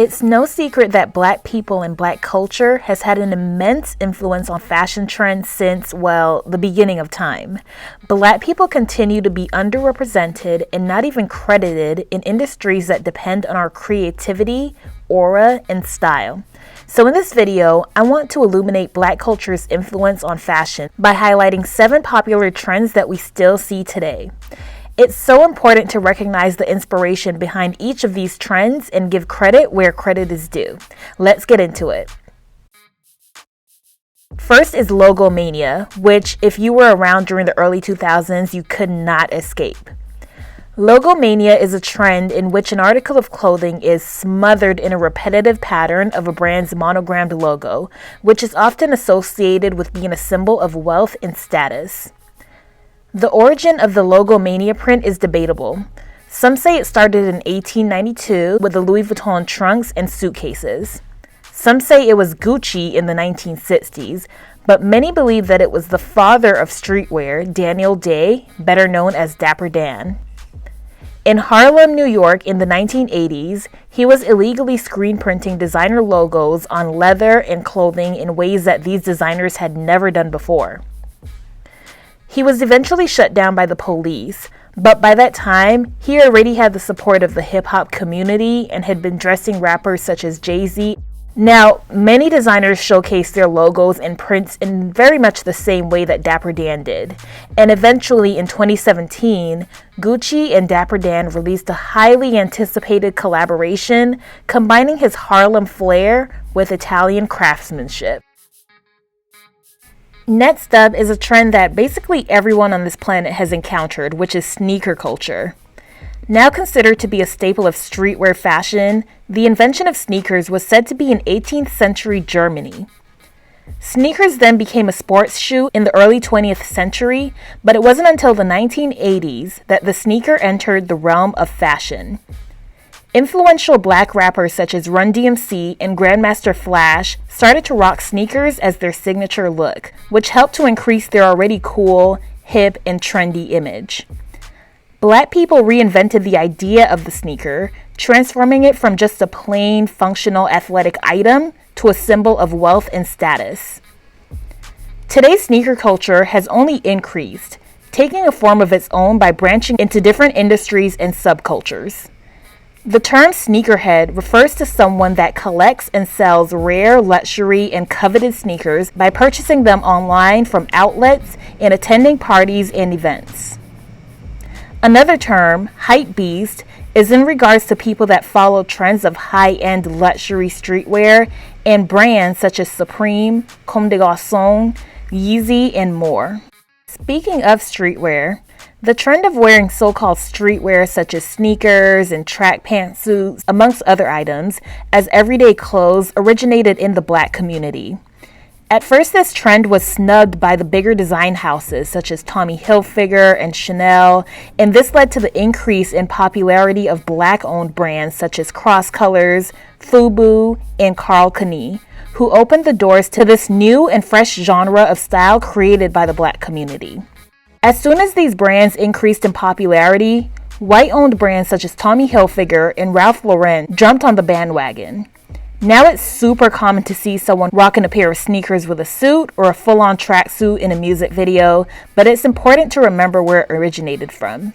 It's no secret that Black people and Black culture has had an immense influence on fashion trends since, well, the beginning of time. Black people continue to be underrepresented and not even credited in industries that depend on our creativity, aura, and style. So in this video, I want to illuminate Black culture's influence on fashion by highlighting 7 popular trends that we still see today. It's so important to recognize the inspiration behind each of these trends and give credit where credit is due. Let's get into it. First is Logomania, which if you were around during the early 2000s, you could not escape. Logomania is a trend in which an article of clothing is smothered in a repetitive pattern of a brand's monogrammed logo, which is often associated with being a symbol of wealth and status. The origin of the Logomania print is debatable. Some say it started in 1892 with the Louis Vuitton trunks and suitcases. Some say it was Gucci in the 1960s, but many believe that it was the father of streetwear, Daniel Day, better known as Dapper Dan. In Harlem, New York in the 1980s, he was illegally screen printing designer logos on leather and clothing in ways that these designers had never done before. He was eventually shut down by the police, but by that time, he already had the support of the hip-hop community and had been dressing rappers such as Jay-Z. Now, many designers showcase their logos and prints in very much the same way that Dapper Dan did. And eventually, in 2017, Gucci and Dapper Dan released a highly anticipated collaboration, combining his Harlem flair with Italian craftsmanship. Next up is a trend that basically everyone on this planet has encountered, which is sneaker culture. Now considered to be a staple of streetwear fashion, the invention of sneakers was said to be in 18th century Germany. Sneakers then became a sports shoe in the early 20th century, but it wasn't until the 1980s that the sneaker entered the realm of fashion. Influential Black rappers such as Run DMC and Grandmaster Flash started to rock sneakers as their signature look, which helped to increase their already cool, hip, and trendy image. Black people reinvented the idea of the sneaker, transforming it from just a plain, functional athletic item to a symbol of wealth and status. Today's sneaker culture has only increased, taking a form of its own by branching into different industries and subcultures. The term sneakerhead refers to someone that collects and sells rare, luxury, and coveted sneakers by purchasing them online from outlets and attending parties and events. Another term, hype beast, is in regards to people that follow trends of high-end luxury streetwear and brands such as Supreme, Comme des Garçons, Yeezy, and more. Speaking of streetwear, the trend of wearing so-called streetwear such as sneakers and track pantsuits, amongst other items, as everyday clothes originated in the Black community. At first, this trend was snubbed by the bigger design houses such as Tommy Hilfiger and Chanel, and this led to the increase in popularity of Black-owned brands such as Cross Colors, FUBU, and Karl Kani, who opened the doors to this new and fresh genre of style created by the Black community. As soon as these brands increased in popularity, white-owned brands such as Tommy Hilfiger and Ralph Lauren jumped on the bandwagon. Now it's super common to see someone rocking a pair of sneakers with a suit or a full-on tracksuit in a music video, but it's important to remember where it originated from.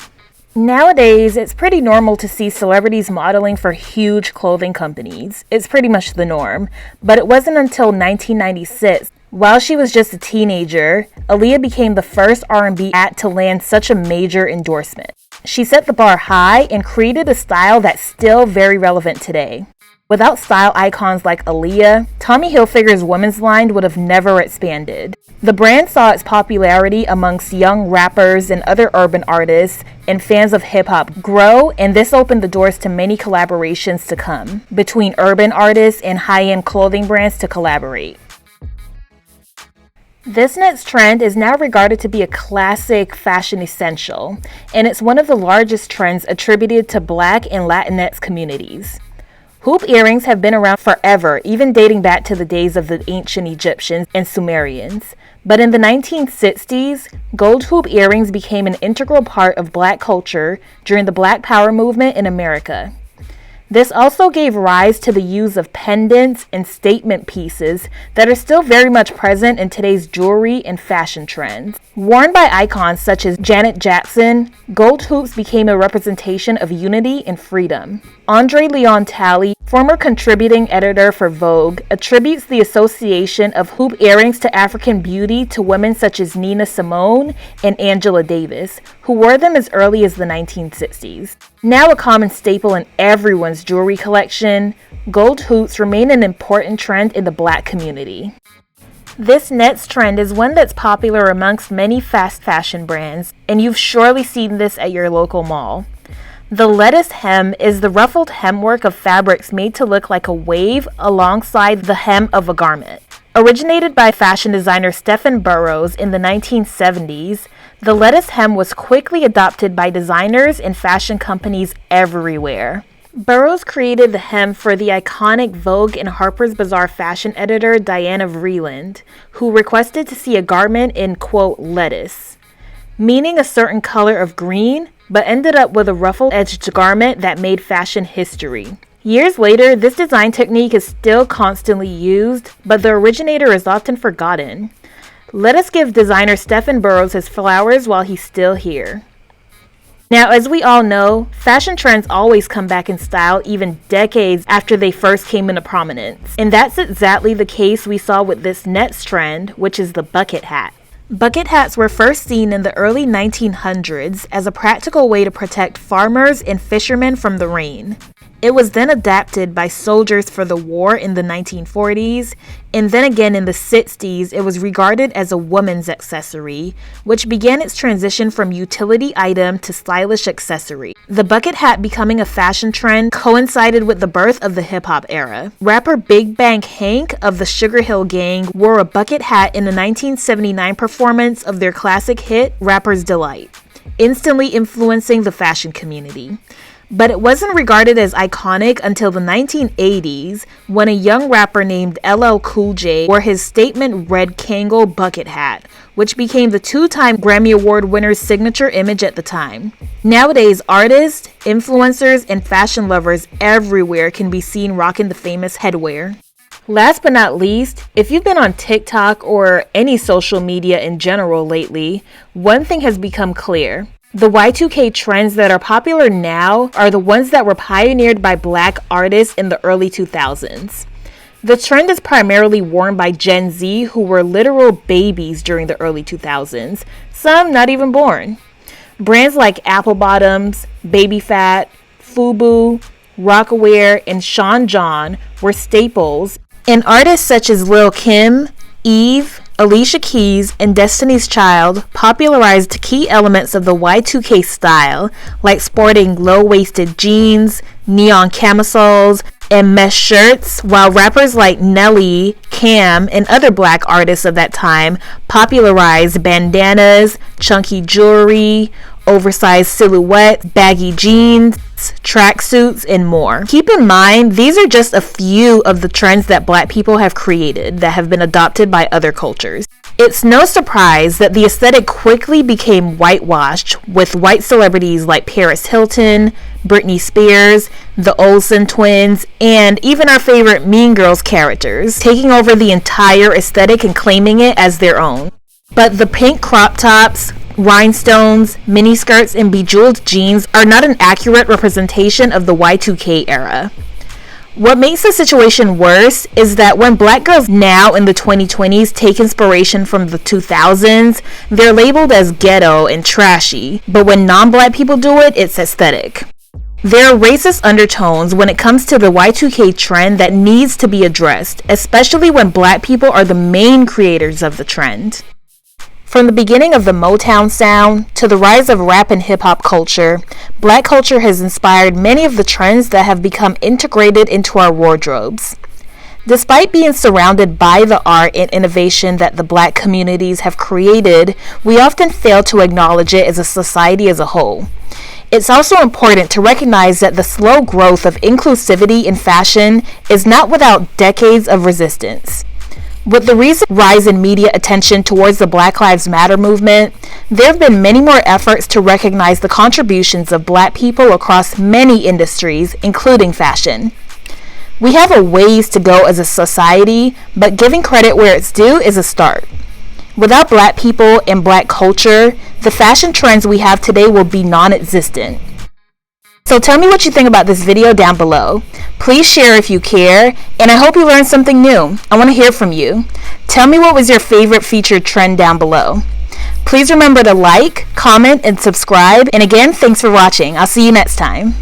Nowadays, it's pretty normal to see celebrities modeling for huge clothing companies. It's pretty much the norm, but it wasn't until 1996, while she was just a teenager, Aaliyah became the first R&B act to land such a major endorsement. She set the bar high and created a style that's still very relevant today. Without style icons like Aaliyah, Tommy Hilfiger's women's line would have never expanded. The brand saw its popularity amongst young rappers and other urban artists and fans of hip-hop grow, and this opened the doors to many collaborations to come between urban artists and high-end clothing brands to collaborate. This next trend is now regarded to be a classic fashion essential, and it's one of the largest trends attributed to Black and Latinx communities. Hoop earrings have been around forever, even dating back to the days of the ancient Egyptians and Sumerians. But in the 1960s, gold hoop earrings became an integral part of Black culture during the Black Power movement in America. This also gave rise to the use of pendants and statement pieces that are still very much present in today's jewelry and fashion trends. Worn by icons such as Janet Jackson, gold hoops became a representation of unity and freedom. Andre Leon Talley, former contributing editor for Vogue, attributes the association of hoop earrings to African beauty to women such as Nina Simone and Angela Davis, who wore them as early as the 1960s. Now a common staple in everyone's jewelry collection, gold hoops remain an important trend in the Black community. This next trend is one that's popular amongst many fast fashion brands, and you've surely seen this at your local mall. The lettuce hem is the ruffled hemwork of fabrics made to look like a wave alongside the hem of a garment. Originated by fashion designer Stephen Burrows in the 1970s, the lettuce hem was quickly adopted by designers and fashion companies everywhere. Burrows created the hem for the iconic Vogue and Harper's Bazaar fashion editor Diana Vreeland, who requested to see a garment in, quote, lettuce, meaning a certain color of green, but ended up with a ruffle-edged garment that made fashion history. Years later, this design technique is still constantly used, but the originator is often forgotten. Let us give designer Stephen Burrows his flowers while he's still here. Now, as we all know, fashion trends always come back in style even decades after they first came into prominence. And that's exactly the case we saw with this next trend, which is the bucket hat. Bucket hats were first seen in the early 1900s as a practical way to protect farmers and fishermen from the rain. It was then adapted by soldiers for the war in the 1940s, and then again in the 60s it was regarded as a woman's accessory, which began its transition from utility item to stylish accessory. The bucket hat becoming a fashion trend coincided with the birth of the hip-hop era. Rapper Big Bang Hank of the Sugar Hill Gang wore a bucket hat in a 1979 performance of their classic hit, Rapper's Delight, instantly influencing the fashion community. But it wasn't regarded as iconic until the 1980s when a young rapper named LL Cool J wore his statement red Kangol bucket hat, which became the two-time Grammy Award winner's signature image at the time. Nowadays, artists, influencers, and fashion lovers everywhere can be seen rocking the famous headwear. Last but not least, if you've been on TikTok or any social media in general lately, one thing has become clear. The Y2k trends that are popular now are the ones that were pioneered by Black artists in the early 2000s. The trend is primarily worn by Gen Z who were literal babies during the early 2000s, some not even born. Brands like Apple Bottoms, Baby Phat, FUBU, Rocawear, and Sean John were staples, and artists such as Lil Kim, Eve, Alicia Keys, and Destiny's Child popularized key elements of the Y2k style, like sporting low-waisted jeans, neon camisoles, and mesh shirts, while rappers like Nelly, Cam, and other Black artists of that time popularized bandanas, chunky jewelry, oversized silhouettes, baggy jeans, tracksuits, and more. Keep in mind, these are just a few of the trends that Black people have created that have been adopted by other cultures. It's no surprise that the aesthetic quickly became whitewashed, with white celebrities like Paris Hilton, Britney Spears, the Olsen twins, and even our favorite Mean Girls characters taking over the entire aesthetic and claiming it as their own. But the pink crop tops, rhinestones, miniskirts, and bejeweled jeans are not an accurate representation of the Y2k era. What makes the situation worse is that when Black girls now in the 2020s take inspiration from the 2000s, they're labeled as ghetto and trashy, but when non-Black people do it, it's aesthetic. There are racist undertones when it comes to the Y2k trend that needs to be addressed, especially when Black people are the main creators of the trend. From the beginning of the Motown sound to the rise of rap and hip-hop culture, Black culture has inspired many of the trends that have become integrated into our wardrobes. Despite being surrounded by the art and innovation that the Black communities have created, we often fail to acknowledge it as a society as a whole. It's also important to recognize that the slow growth of inclusivity in fashion is not without decades of resistance. With the recent rise in media attention towards the Black Lives Matter movement, there have been many more efforts to recognize the contributions of Black people across many industries, including fashion. We have a ways to go as a society, but giving credit where it's due is a start. Without Black people and Black culture, the fashion trends we have today will be non-existent. So tell me what you think about this video down below. Please share if you care, and I hope you learned something new. I want to hear from you. Tell me what was your favorite featured trend down below. Please remember to like, comment, and subscribe. And again, thanks for watching. I'll see you next time.